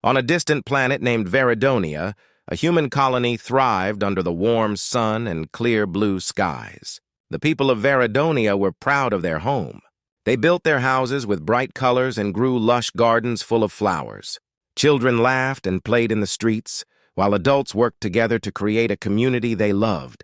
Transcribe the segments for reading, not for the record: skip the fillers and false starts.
On a distant planet named Veridonia, a human colony thrived under the warm sun and clear blue skies. The people of Veridonia were proud of their home. They built their houses with bright colors and grew lush gardens full of flowers. Children laughed and played in the streets, while adults worked together to create a community they loved.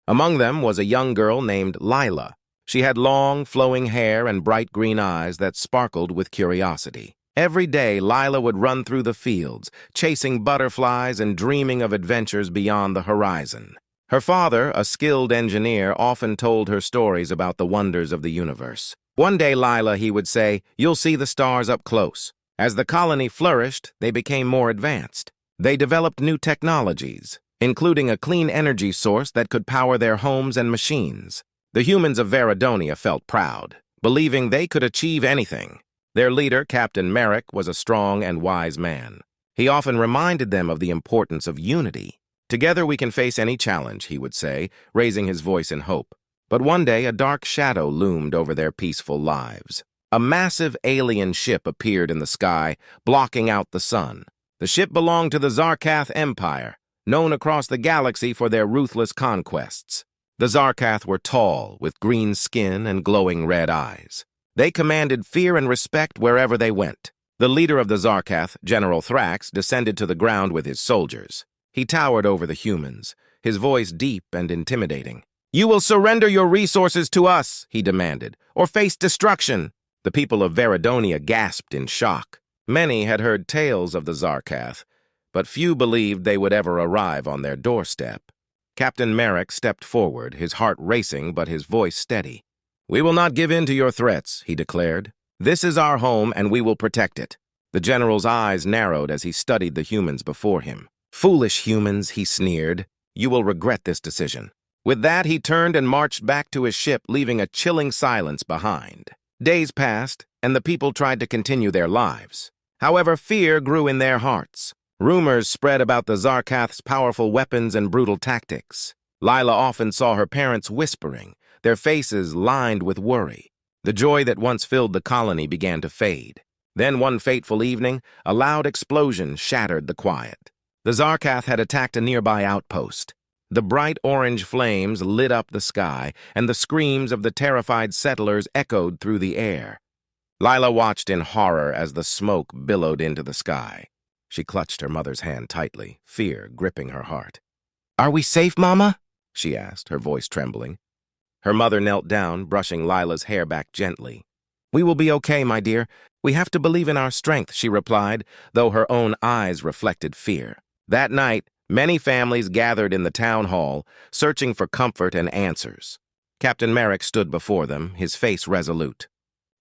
Among them was a young girl named Lila. She had long, flowing hair and bright green eyes that sparkled with curiosity. Every day, Lila would run through the fields, chasing butterflies and dreaming of adventures beyond the horizon. Her father, a skilled engineer, often told her stories about the wonders of the universe. One day, Lila, he would say, "You'll see the stars up close." As the colony flourished, they became more advanced. They developed new technologies, including a clean energy source that could power their homes and machines. The humans of Veridonia felt proud, believing they could achieve anything. Their leader, Captain Merrick, was a strong and wise man. He often reminded them of the importance of unity. "Together we can face any challenge," he would say, raising his voice in hope. But one day a dark shadow loomed over their peaceful lives. A massive alien ship appeared in the sky, blocking out the sun. The ship belonged to the Zarkath Empire, known across the galaxy for their ruthless conquests. The Zarkath were tall, with green skin and glowing red eyes. They commanded fear and respect wherever they went. The leader of the Zarkath, General Thrax, descended to the ground with his soldiers. He towered over the humans, his voice deep and intimidating. "You will surrender your resources to us," he demanded, "or face destruction." The people of Veridonia gasped in shock. Many had heard tales of the Zarkath, but few believed they would ever arrive on their doorstep. Captain Merrick stepped forward, his heart racing but his voice steady. "We will not give in to your threats," he declared. "This is our home and we will protect it." The general's eyes narrowed as he studied the humans before him. "Foolish humans," he sneered. "You will regret this decision." With that, he turned and marched back to his ship, leaving a chilling silence behind. Days passed, and the people tried to continue their lives. However, fear grew in their hearts. Rumors spread about the Zarkath's powerful weapons and brutal tactics. Lila often saw her parents whispering, their faces lined with worry. The joy that once filled the colony began to fade. Then one fateful evening, a loud explosion shattered the quiet. The Zarkath had attacked a nearby outpost. The bright orange flames lit up the sky, and the screams of the terrified settlers echoed through the air. Lila watched in horror as the smoke billowed into the sky. She clutched her mother's hand tightly, fear gripping her heart. "Are we safe, Mama?" she asked, her voice trembling. Her mother knelt down, brushing Lila's hair back gently. "We will be okay, my dear. We have to believe in our strength," she replied, though her own eyes reflected fear. That night, many families gathered in the town hall, searching for comfort and answers. Captain Merrick stood before them, his face resolute.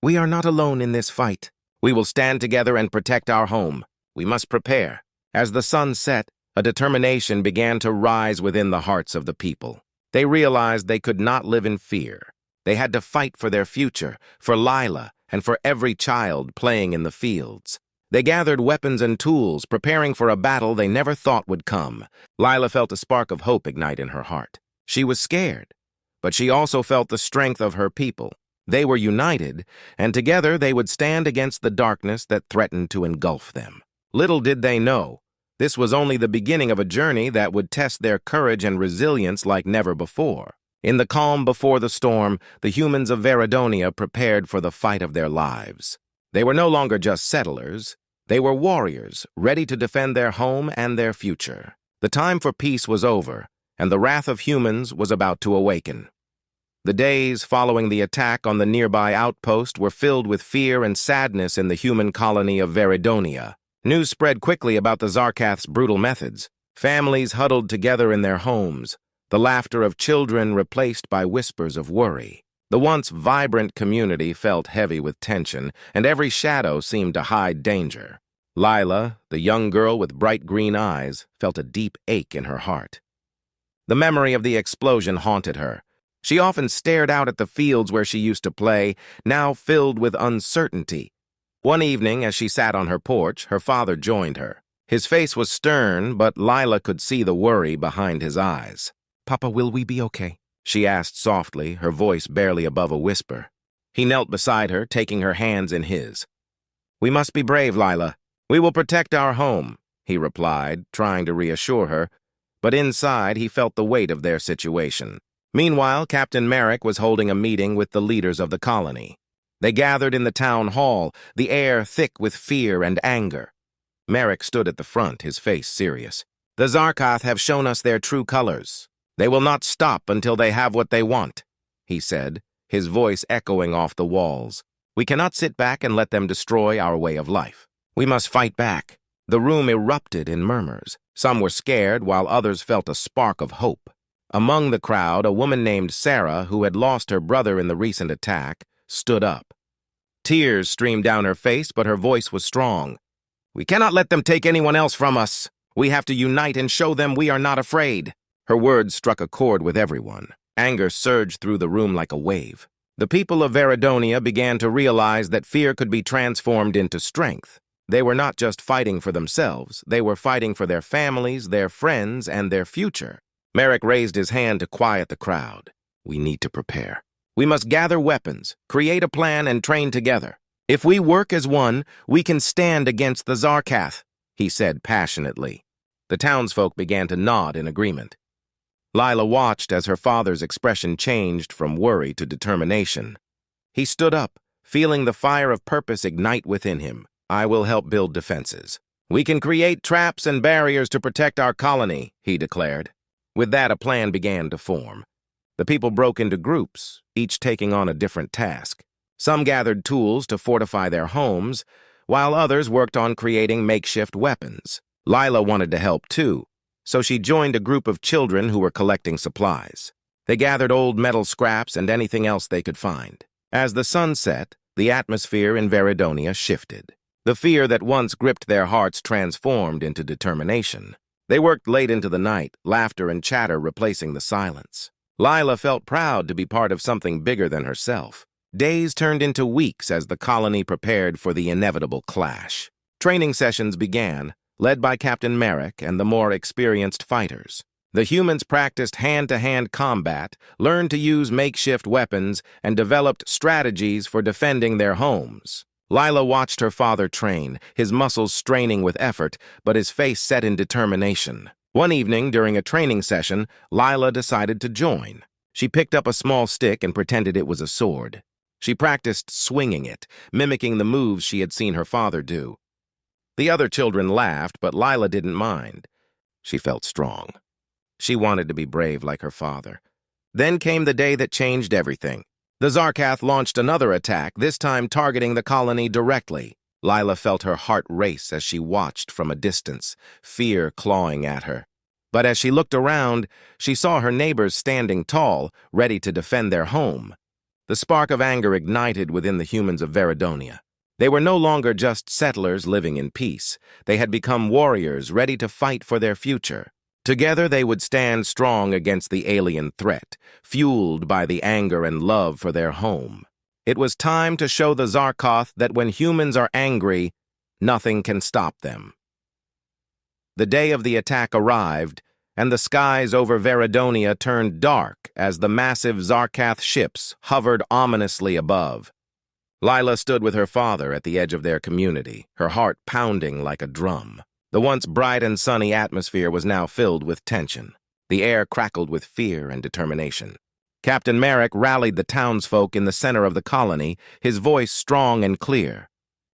"We are not alone in this fight. We will stand together and protect our home. We must prepare." As the sun set, a determination began to rise within the hearts of the people. They realized they could not live in fear. They had to fight for their future, for Lila, and for every child playing in the fields. They gathered weapons and tools, preparing for a battle they never thought would come. Lila felt a spark of hope ignite in her heart. She was scared, but she also felt the strength of her people. They were united, and together they would stand against the darkness that threatened to engulf them. Little did they know, this was only the beginning of a journey that would test their courage and resilience like never before. In the calm before the storm, the humans of Veridonia prepared for the fight of their lives. They were no longer just settlers. They were warriors, ready to defend their home and their future. The time for peace was over, and the wrath of humans was about to awaken. The days following the attack on the nearby outpost were filled with fear and sadness in the human colony of Veridonia. News spread quickly about the Zarkath's brutal methods. Families huddled together in their homes, the laughter of children replaced by whispers of worry. The once vibrant community felt heavy with tension, and every shadow seemed to hide danger. Lila, the young girl with bright green eyes, felt a deep ache in her heart. The memory of the explosion haunted her. She often stared out at the fields where she used to play, now filled with uncertainty. One evening, as she sat on her porch, her father joined her. His face was stern, but Lila could see the worry behind his eyes. "Papa, will we be okay?" she asked softly, her voice barely above a whisper. He knelt beside her, taking her hands in his. "We must be brave, Lila. "We will protect our home," he replied, trying to reassure her, but inside he felt the weight of their situation. Meanwhile, Captain Merrick was holding a meeting with the leaders of the colony. They gathered in the town hall, the air thick with fear and anger. Merrick stood at the front, his face serious. "The Zarkoth have shown us their true colors. They will not stop until they have what they want," he said, his voice echoing off the walls. "We cannot sit back and let them destroy our way of life. We must fight back." The room erupted in murmurs. Some were scared, while others felt a spark of hope. Among the crowd, a woman named Sarah, who had lost her brother in the recent attack, stood up. Tears streamed down her face, but her voice was strong. "We cannot let them take anyone else from us. We have to unite and show them we are not afraid." Her words struck a chord with everyone. Anger surged through the room like a wave. The people of Veridonia began to realize that fear could be transformed into strength. They were not just fighting for themselves, they were fighting for their families, their friends, and their future. Merrick raised his hand to quiet the crowd. "We need to prepare. We must gather weapons, create a plan, and train together. If we work as one, we can stand against the Zarkoth," he said passionately. The townsfolk began to nod in agreement. Lila watched as her father's expression changed from worry to determination. He stood up, feeling the fire of purpose ignite within him. "I will help build defenses. We can create traps and barriers to protect our colony," he declared. With that, a plan began to form. The people broke into groups, each taking on a different task. Some gathered tools to fortify their homes, while others worked on creating makeshift weapons. Lila wanted to help too, so she joined a group of children who were collecting supplies. They gathered old metal scraps and anything else they could find. As the sun set, the atmosphere in Veridonia shifted. The fear that once gripped their hearts transformed into determination. They worked late into the night, laughter and chatter replacing the silence. Lila felt proud to be part of something bigger than herself. Days turned into weeks as the colony prepared for the inevitable clash. Training sessions began, led by Captain Merrick and the more experienced fighters. The humans practiced hand-to-hand combat, learned to use makeshift weapons, and developed strategies for defending their homes. Lila watched her father train, his muscles straining with effort, but his face set in determination. One evening, during a training session, Lila decided to join. She picked up a small stick and pretended it was a sword. She practiced swinging it, mimicking the moves she had seen her father do. The other children laughed, but Lila didn't mind. She felt strong. She wanted to be brave like her father. Then came the day that changed everything. The Zarkoth launched another attack, this time targeting the colony directly. Lila felt her heart race as she watched from a distance, fear clawing at her. But as she looked around, she saw her neighbors standing tall, ready to defend their home. The spark of anger ignited within the humans of Veridonia. They were no longer just settlers living in peace. They had become warriors ready to fight for their future. Together they would stand strong against the alien threat, fueled by the anger and love for their home. It was time to show the Zarkoth that when humans are angry, nothing can stop them. The day of the attack arrived, and the skies over Veridonia turned dark as the massive Zarkoth ships hovered ominously above. Lila stood with her father at the edge of their community, her heart pounding like a drum. The once bright and sunny atmosphere was now filled with tension. The air crackled with fear and determination. Captain Merrick rallied the townsfolk in the center of the colony, his voice strong and clear.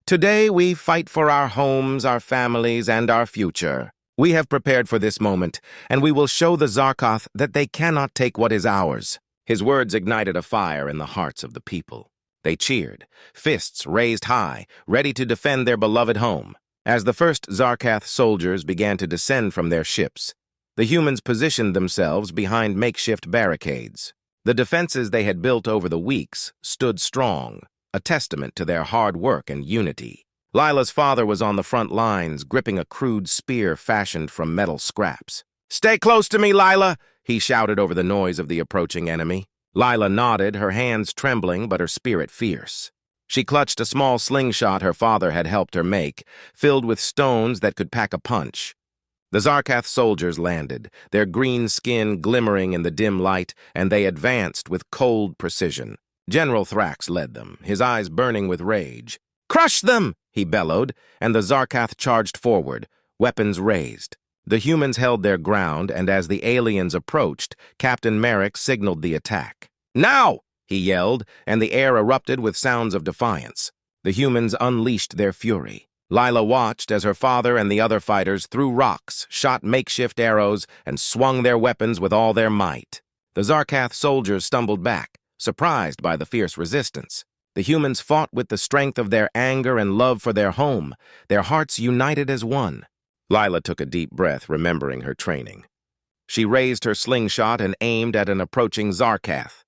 "Today we fight for our homes, our families, and our future. We have prepared for this moment, and we will show the Zarkoth that they cannot take what is ours." His words ignited a fire in the hearts of the people. They cheered, fists raised high, ready to defend their beloved home. As the first Zarkoth soldiers began to descend from their ships, the humans positioned themselves behind makeshift barricades. The defenses they had built over the weeks stood strong, a testament to their hard work and unity. Lila's father was on the front lines, gripping a crude spear fashioned from metal scraps. "Stay close to me, Lila!" he shouted over the noise of the approaching enemy. Lila nodded, her hands trembling but her spirit fierce. She clutched a small slingshot her father had helped her make, filled with stones that could pack a punch. The Zarkoth soldiers landed, their green skin glimmering in the dim light, and they advanced with cold precision. General Thrax led them, his eyes burning with rage. "Crush them!" he bellowed, and the Zarkath charged forward, weapons raised. The humans held their ground, and as the aliens approached, Captain Merrick signaled the attack. "Now!" he yelled, and the air erupted with sounds of defiance. The humans unleashed their fury. Lila watched as her father and the other fighters threw rocks, shot makeshift arrows, and swung their weapons with all their might. The Zarkath soldiers stumbled back, surprised by the fierce resistance. The humans fought with the strength of their anger and love for their home, their hearts united as one. Lila took a deep breath, remembering her training. She raised her slingshot and aimed at an approaching Zarkath.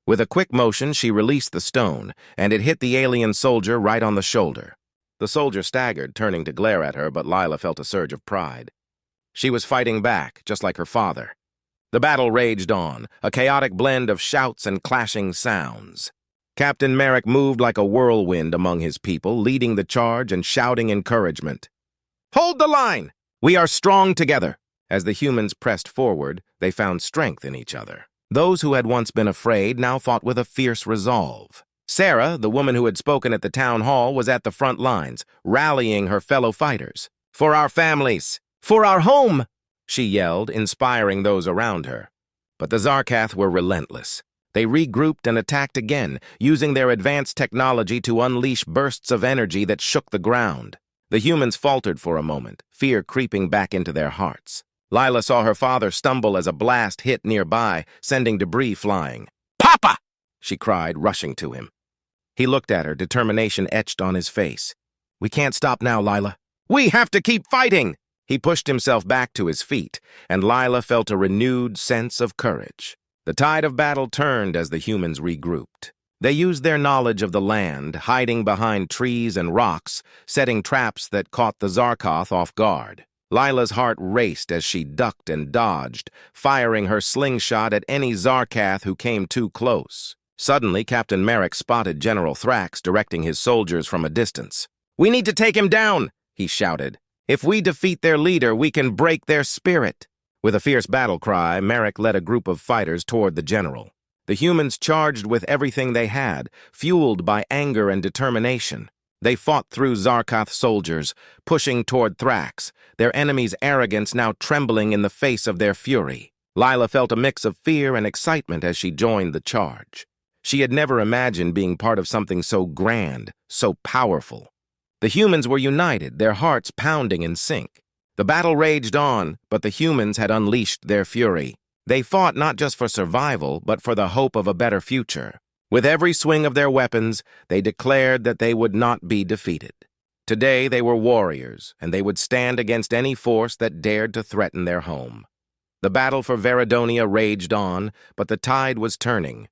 With a quick motion, she released the stone, and it hit the alien soldier right on the shoulder. The soldier staggered, turning to glare at her, but Lila felt a surge of pride. She was fighting back, just like her father. The battle raged on, a chaotic blend of shouts and clashing sounds. Captain Merrick moved like a whirlwind among his people, leading the charge and shouting encouragement. "Hold the line! We are strong together!" As the humans pressed forward, they found strength in each other. Those who had once been afraid now fought with a fierce resolve. Sarah, the woman who had spoken at the town hall, was at the front lines, rallying her fellow fighters. "For our families! For our home!" she yelled, inspiring those around her. But the Zarkath were relentless. They regrouped and attacked again, using their advanced technology to unleash bursts of energy that shook the ground. The humans faltered for a moment, fear creeping back into their hearts. Lila saw her father stumble as a blast hit nearby, sending debris flying. "Papa!" she cried, rushing to him. He looked at her, determination etched on his face. "We can't stop now, Lila. We have to keep fighting!" He pushed himself back to his feet, and Lila felt a renewed sense of courage. The tide of battle turned as the humans regrouped. They used their knowledge of the land, hiding behind trees and rocks, setting traps that caught the Zarkath off guard. Lila's heart raced as she ducked and dodged, firing her slingshot at any Zarkath who came too close. Suddenly, Captain Merrick spotted General Thrax directing his soldiers from a distance. "We need to take him down!" he shouted. "If we defeat their leader, we can break their spirit." With a fierce battle cry, Merrick led a group of fighters toward the general. The humans charged with everything they had, fueled by anger and determination. They fought through Zarkath soldiers, pushing toward Thrax, their enemy's arrogance now trembling in the face of their fury. Lila felt a mix of fear and excitement as she joined the charge. She had never imagined being part of something so grand, so powerful. The humans were united, their hearts pounding in sync. The battle raged on, but the humans had unleashed their fury. They fought not just for survival, but for the hope of a better future. With every swing of their weapons, they declared that they would not be defeated. Today they were warriors, and they would stand against any force that dared to threaten their home. The battle for Veridonia raged on, but the tide was turning.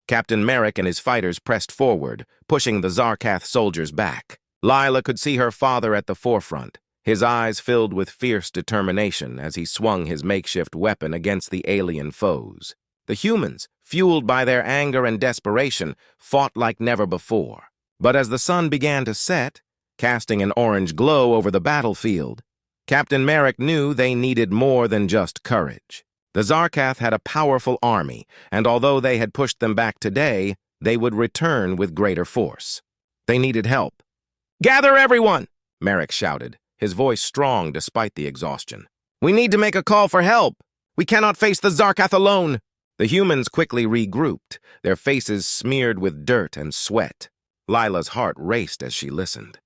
Captain Merrick and his fighters pressed forward, pushing the Zarkath soldiers back. Lila could see her father at the forefront, his eyes filled with fierce determination as he swung his makeshift weapon against the alien foes. The humans, fueled by their anger and desperation, fought like never before. But as the sun began to set, casting an orange glow over the battlefield, Captain Merrick knew they needed more than just courage. The Zarkath had a powerful army, and although they had pushed them back today, they would return with greater force. They needed help. "Gather everyone!" Merrick shouted, his voice strong despite the exhaustion. "We need to make a call for help. We cannot face the Zarkath alone." The humans quickly regrouped, their faces smeared with dirt and sweat. Lila's heart raced as she listened.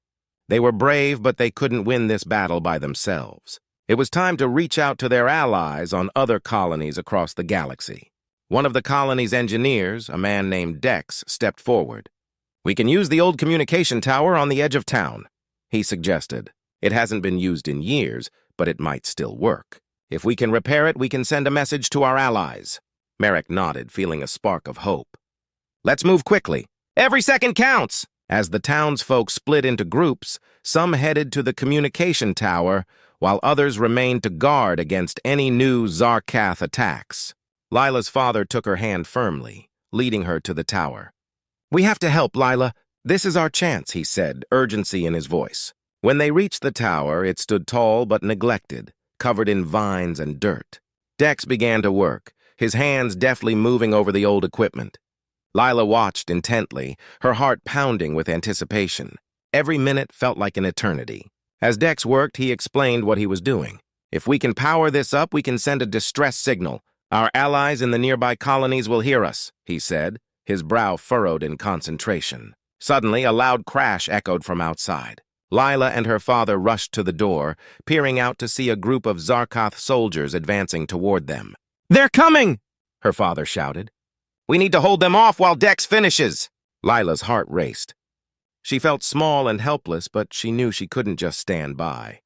They were brave, but they couldn't win this battle by themselves. It was time to reach out to their allies on other colonies across the galaxy. One of the colony's engineers, a man named Dex, stepped forward. "We can use the old communication tower on the edge of town," he suggested. "It hasn't been used in years, but it might still work. If we can repair it, we can send a message to our allies." Merrick nodded, feeling a spark of hope. "Let's move quickly. Every second counts!" As the townsfolk split into groups, some headed to the communication tower, while others remained to guard against any new Zarkath attacks. Lila's father took her hand firmly, leading her to the tower. "We have to help, Lila. This is our chance," he said, urgency in his voice. When they reached the tower, it stood tall but neglected, covered in vines and dirt. Dex began to work, his hands deftly moving over the old equipment. Lila watched intently, her heart pounding with anticipation. Every minute felt like an eternity. As Dex worked, he explained what he was doing. If we can power this up, we can send a distress signal. Our allies in the nearby colonies will hear us, he said, his brow furrowed in concentration. Suddenly, a loud crash echoed from outside. Lila and her father rushed to the door, peering out to see a group of Zarkoth soldiers advancing toward them. "They're coming!" her father shouted. "We need to hold them off while Dex finishes." Lila's heart raced. She felt small and helpless, but she knew she couldn't just stand by.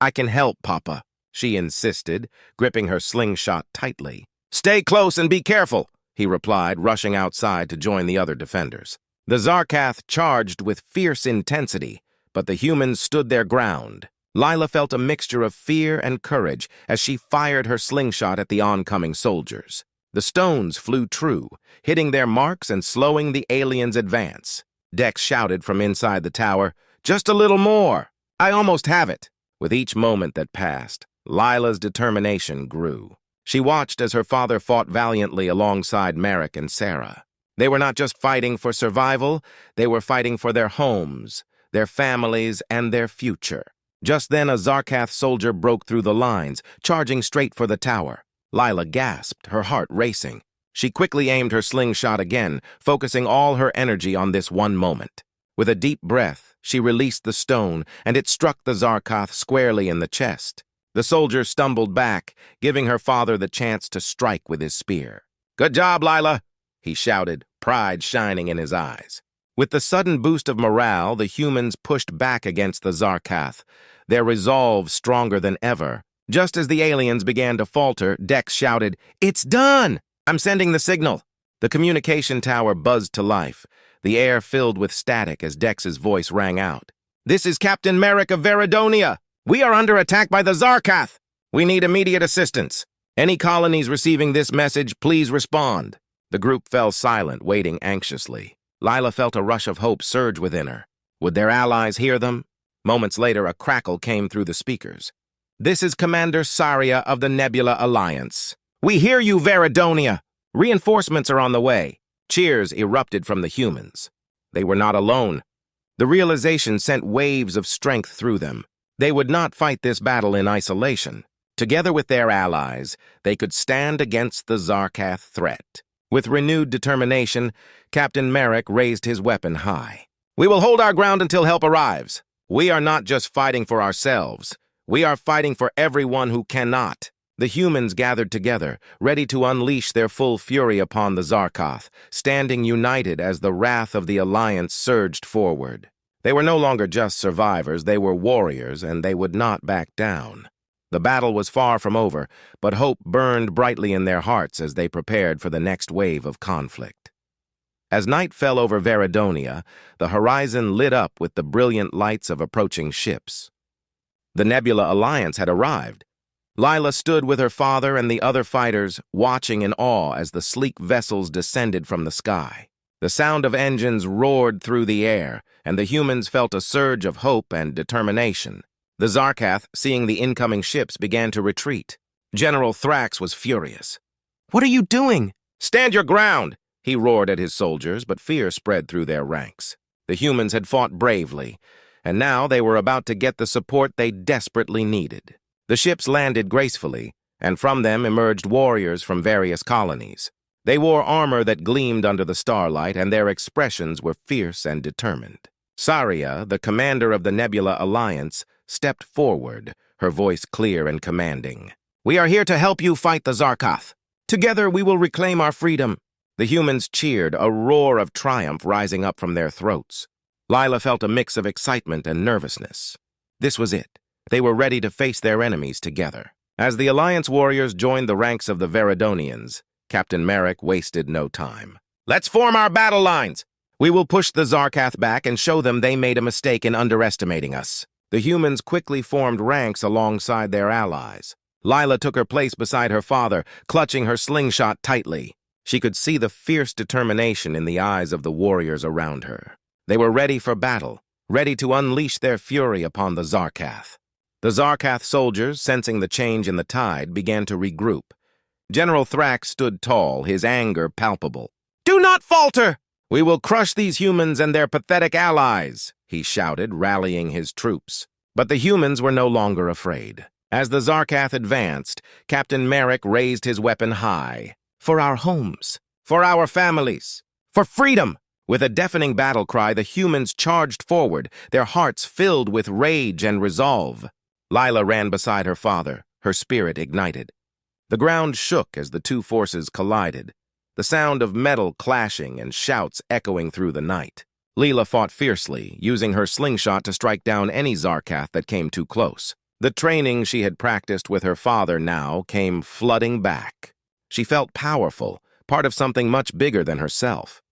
"I can help, Papa," she insisted, gripping her slingshot tightly. "Stay close and be careful," he replied, rushing outside to join the other defenders. The Zarkoth charged with fierce intensity, but the humans stood their ground. Lila felt a mixture of fear and courage as she fired her slingshot at the oncoming soldiers. The stones flew true, hitting their marks and slowing the aliens' advance. Dex shouted from inside the tower, "Just a little more! I almost have it!" With each moment that passed, Lila's determination grew. She watched as her father fought valiantly alongside Merrick and Sarah. They were not just fighting for survival, they were fighting for their homes, their families, and their future. Just then, a Zarkoth soldier broke through the lines, charging straight for the tower. Lila gasped, her heart racing. She quickly aimed her slingshot again, focusing all her energy on this one moment. With a deep breath, she released the stone, and it struck the Zarkoth squarely in the chest. The soldier stumbled back, giving her father the chance to strike with his spear. "Good job, Lila!" he shouted, pride shining in his eyes. With the sudden boost of morale, the humans pushed back against the Zarkoth, their resolve stronger than ever. Just as the aliens began to falter, Dex shouted, "It's done! I'm sending the signal." The communication tower buzzed to life, the air filled with static as Dex's voice rang out. "This is Captain Merrick of Veridonia. We are under attack by the Zarkoth. We need immediate assistance. Any colonies receiving this message, please respond." The group fell silent, waiting anxiously. Lila felt a rush of hope surge within her. Would their allies hear them? Moments later, a crackle came through the speakers. "This is Commander Saria of the Nebula Alliance. We hear you, Veridonia! Reinforcements are on the way." Cheers erupted from the humans. They were not alone. The realization sent waves of strength through them. They would not fight this battle in isolation. Together with their allies, they could stand against the Zarkoth threat. With renewed determination, Captain Merrick raised his weapon high. "We will hold our ground until help arrives. We are not just fighting for ourselves. We are fighting for everyone who cannot." The humans gathered together, ready to unleash their full fury upon the Zarkoth, standing united as the wrath of the Alliance surged forward. They were no longer just survivors, they were warriors, and they would not back down. The battle was far from over, but hope burned brightly in their hearts as they prepared for the next wave of conflict. As night fell over Veridonia, the horizon lit up with the brilliant lights of approaching ships. The Nebula Alliance had arrived. Lila stood with her father and the other fighters, watching in awe as the sleek vessels descended from the sky. The sound of engines roared through the air, and the humans felt a surge of hope and determination. The Zarkoth, seeing the incoming ships, began to retreat. General Thrax was furious. "What are you doing?" "Stand your ground!" he roared at his soldiers, but fear spread through their ranks. The humans had fought bravely, and now they were about to get the support they desperately needed. The ships landed gracefully, and from them emerged warriors from various colonies. They wore armor that gleamed under the starlight, and their expressions were fierce and determined. Saria, the commander of the Nebula Alliance, stepped forward, her voice clear and commanding. "We are here to help you fight the Zarkoth. Together we will reclaim our freedom." The humans cheered, a roar of triumph rising up from their throats. Lila felt a mix of excitement and nervousness. This was it. They were ready to face their enemies together. As the Alliance warriors joined the ranks of the Veridonians, Captain Merrick wasted no time. "Let's form our battle lines! We will push the Zarkoth back and show them they made a mistake in underestimating us." The humans quickly formed ranks alongside their allies. Lila took her place beside her father, clutching her slingshot tightly. She could see the fierce determination in the eyes of the warriors around her. They were ready for battle, ready to unleash their fury upon the Zarkoth. The Zarkoth soldiers, sensing the change in the tide, began to regroup. General Thrax stood tall, his anger palpable. "Do not falter! We will crush these humans and their pathetic allies." he shouted, rallying his troops. But the humans were no longer afraid. As the Zarkath advanced, Captain Merrick raised his weapon high. For our homes, for our families, for freedom! With a deafening battle cry, the humans charged forward, their hearts filled with rage and resolve. Lila ran beside her father, her spirit ignited. The ground shook as the two forces collided, the sound of metal clashing and shouts echoing through the night. Lila fought fiercely, using her slingshot to strike down any Zarkath that came too close. The training she had practiced with her father now came flooding back. She felt powerful, part of something much bigger than herself.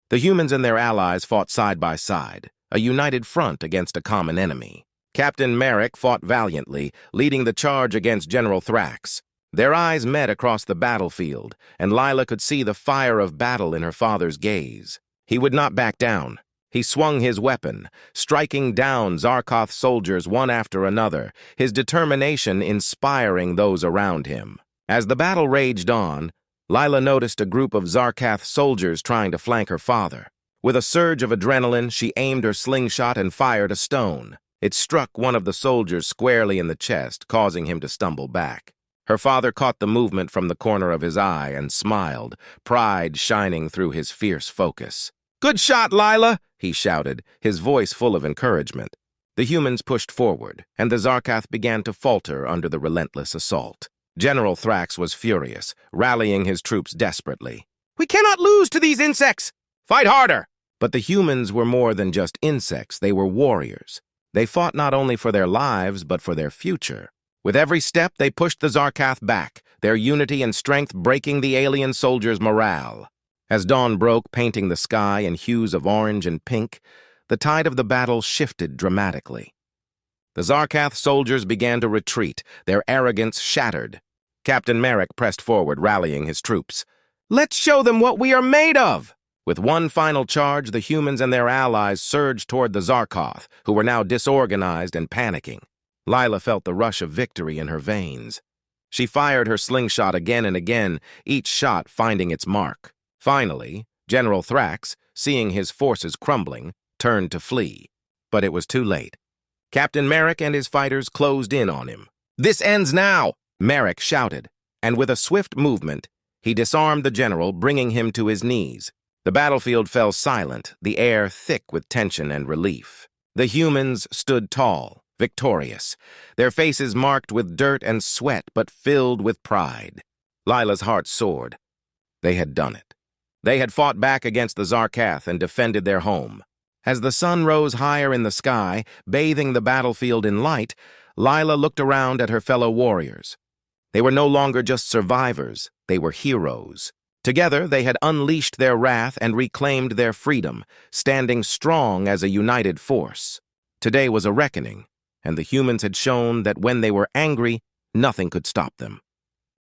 The humans and their allies fought side by side, a united front against a common enemy. Captain Merrick fought valiantly, leading the charge against General Thrax. Their eyes met across the battlefield, and Lila could see the fire of battle in her father's gaze. He would not back down. He swung his weapon, striking down Zarkoth soldiers one after another, his determination inspiring those around him. As the battle raged on, Lila noticed a group of Zarkath soldiers trying to flank her father. With a surge of adrenaline, she aimed her slingshot and fired a stone. It struck one of the soldiers squarely in the chest, causing him to stumble back. Her father caught the movement from the corner of his eye and smiled, pride shining through his fierce focus. "Good shot, Lila!" he shouted, his voice full of encouragement. The humans pushed forward, and the Zarkath began to falter under the relentless assault. General Thrax was furious, rallying his troops desperately. "We cannot lose to these insects! Fight harder!" But the humans were more than just insects, they were warriors. They fought not only for their lives, but for their future. With every step, they pushed the Zarkath back, their unity and strength breaking the alien soldiers' morale. As dawn broke, painting the sky in hues of orange and pink, the tide of the battle shifted dramatically. The Zarkath soldiers began to retreat, their arrogance shattered. Captain Merrick pressed forward, rallying his troops. "Let's show them what we are made of!" With one final charge, the humans and their allies surged toward the Zarkoth, who were now disorganized and panicking. Lila felt the rush of victory in her veins. She fired her slingshot again and again, each shot finding its mark. Finally, General Thrax, seeing his forces crumbling, turned to flee. But it was too late. Captain Merrick and his fighters closed in on him. "This ends now!" Merrick shouted, and with a swift movement, he disarmed the general, bringing him to his knees. The battlefield fell silent, the air thick with tension and relief. The humans stood tall, victorious, their faces marked with dirt and sweat, but filled with pride. Lila's heart soared. They had done it. They had fought back against the Zarkath and defended their home. As the sun rose higher in the sky, bathing the battlefield in light, Lila looked around at her fellow warriors. They were no longer just survivors, they were heroes. Together, they had unleashed their wrath and reclaimed their freedom, standing strong as a united force. Today was a reckoning, and the humans had shown that when they were angry, nothing could stop them.